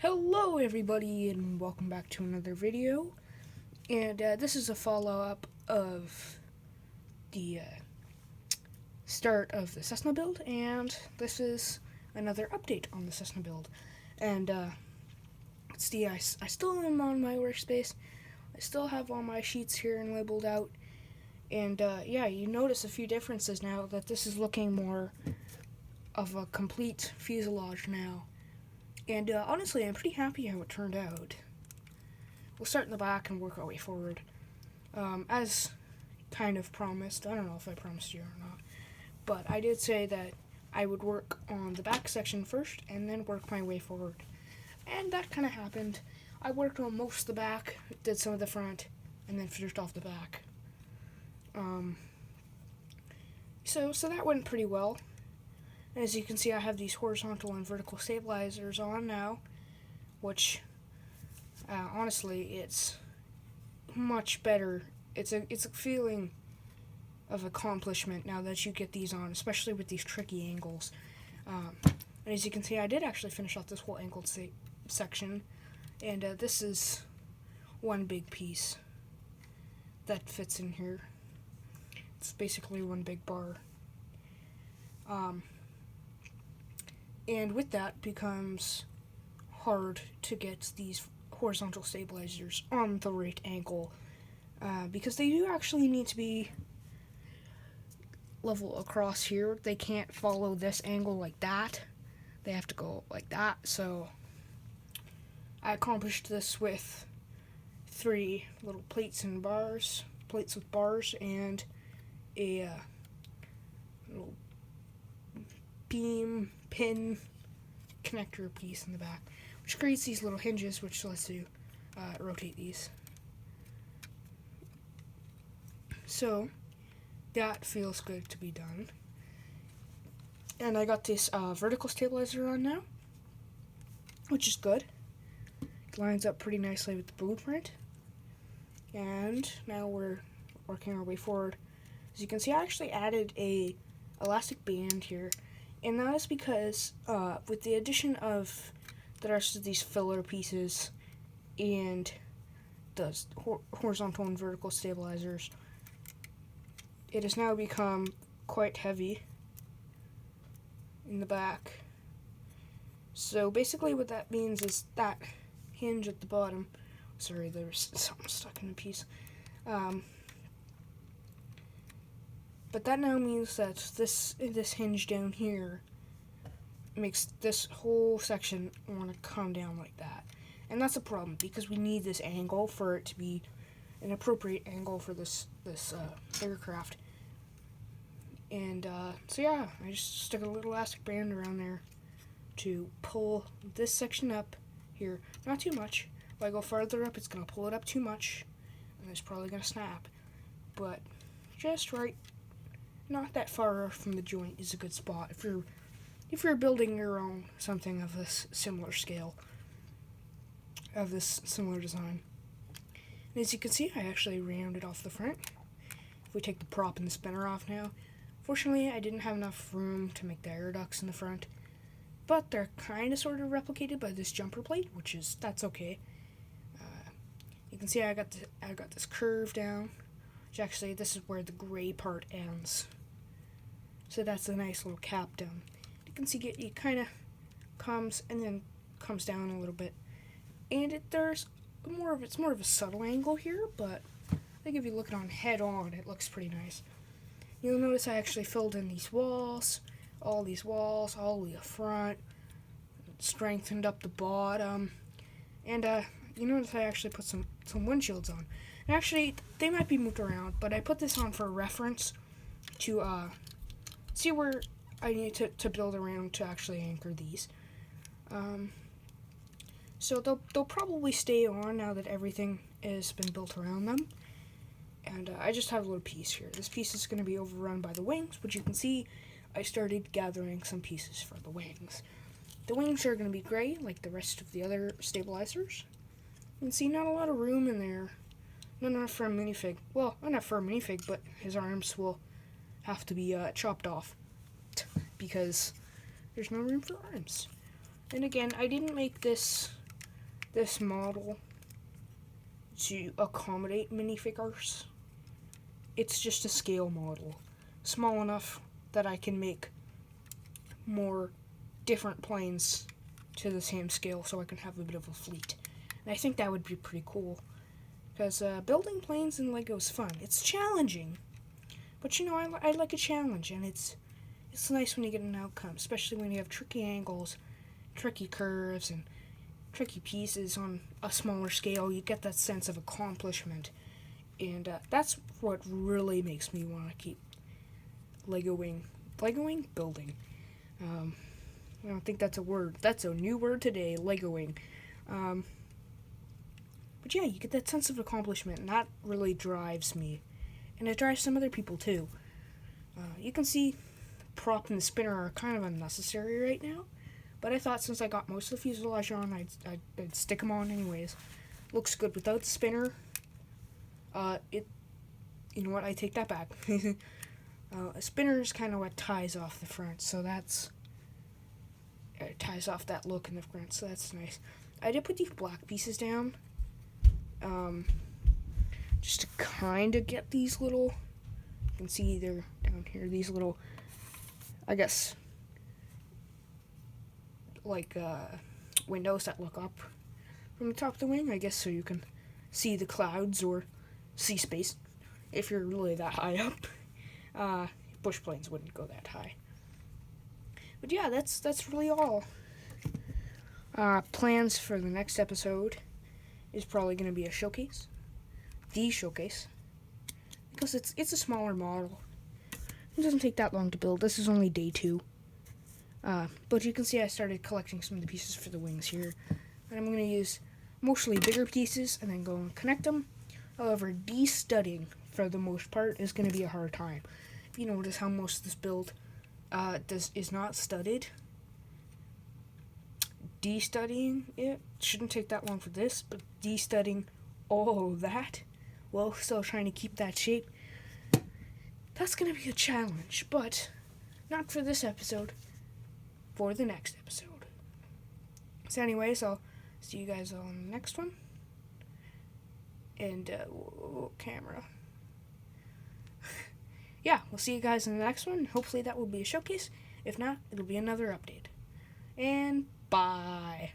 Hello everybody and welcome back to another video, and this is a follow-up of the start of the Cessna build, and this is another update on the Cessna build. And let's see, I still am on my workspace. I still have all my sheets here and labeled out, and yeah, you notice a few differences now that this is looking more of a complete fuselage now. And honestly, I'm pretty happy how it turned out. We'll start in the back and work our way forward. As kind of promised, I don't know if I promised you or not, but I did say that I would work on the back section first and then work my way forward. And that kind of happened. I worked on most of the back, did some of the front, and then finished off the back. So that went pretty well. As you can see, I have these horizontal and vertical stabilizers on now, which honestly, it's much better. It's a feeling of accomplishment now that you get these on, especially with these tricky angles. And as you can see, I did actually finish off this whole angled section, and this is one big piece that fits in here. It's basically one big bar. And with that becomes hard to get these horizontal stabilizers on the right angle, because they do actually need to be level across here. They can't follow this angle like that. They have to go like that. So I accomplished this with 3 little plates with bars, and a little beam pin connector piece in the back, which creates these little hinges, which lets you rotate these. So that feels good to be done. And I got this vertical stabilizer on now, which is good. It lines up pretty nicely with the blueprint. And now we're working our way forward. As you can see, I actually added a elastic band here, and that is because with the addition of the rest of these filler pieces and the horizontal and vertical stabilizers, it has now become quite heavy in the back. So basically what that means is that hinge at the bottom, sorry, there's something stuck in a piece, but that now means that this hinge down here makes this whole section want to come down like that. And that's a problem, because we need this angle for it to be an appropriate angle for this aircraft. And so yeah, I just stuck a little elastic band around there to pull this section up here. Not too much. If I go farther up, it's going to pull it up too much, and it's probably going to snap. But just right. Not that far from the joint is a good spot if you're building your own something of this similar scale, of this similar design. And as you can see, I actually rounded off the front. If we take the prop and the spinner off now, fortunately I didn't have enough room to make the air ducts in the front, but they're kind of sort of replicated by this jumper plate, that's okay. You can see I got this curve down. Actually, this is where the gray part ends. So that's a nice little cap down. You can see it kind of comes and then comes down a little bit. And it's more of a subtle angle here, but I think if you look at it head on, it looks pretty nice. You'll notice I actually filled in these walls, all the front, strengthened up the bottom, and you notice I actually put some windshields on. And actually, they might be moved around, but I put this on for reference to see where I need to build around to actually anchor these. So they'll probably stay on now that everything has been built around them. And I just have a little piece here. This piece is going to be overrun by the wings, but you can see I started gathering some pieces for the wings. The wings are going to be gray, like the rest of the other stabilizers. You can see not a lot of room in there. Not enough for a minifig. Well, not enough for a minifig, but his arms will have to be chopped off because there's no room for arms. And again, I didn't make this this model to accommodate minifigures. It's just a scale model, small enough that I can make more different planes to the same scale so I can have a bit of a fleet. And I think that would be pretty cool, because building planes in Lego is fun. It's challenging, but you know, I like a challenge, and it's nice when you get an outcome, especially when you have tricky angles, tricky curves, and tricky pieces on a smaller scale. You get that sense of accomplishment, and that's what really makes me want to keep Legoing, building. I don't think that's a word. That's a new word today, Legoing. But yeah, you get that sense of accomplishment, and that really drives me. And it drives some other people too. You can see the prop and the spinner are kind of unnecessary right now, but I thought since I got most of the fuselage on, I'd stick them on anyways. Looks good without the spinner. You know what, I take that back. A spinner is kind of what ties off the front, so it ties off that look in the front, so that's nice. I did put these black pieces down, just to kind of get these little, you can see they're down here, these little, I guess, like, windows that look up from the top of the wing, I guess, so you can see the clouds or see space if you're really that high up. Bush planes wouldn't go that high. But yeah, that's really all. Plans for the next episode is probably going to be a showcase. The showcase. Because it's a smaller model. It doesn't take that long to build. This is only day 2. But you can see I started collecting some of the pieces for the wings here. And I'm going to use mostly bigger pieces and then go and connect them. However, de-studding, for the most part, is going to be a hard time. If you notice how most of this build is not studded, de-studying it shouldn't take that long for this, but de-studying all of that while still trying to keep that shape, that's going to be a challenge, but not for this episode, for the next episode. So anyways, I'll see you guys on the next one. And, camera. Yeah, we'll see you guys in the next one. Hopefully that will be a showcase. If not, it'll be another update. And bye.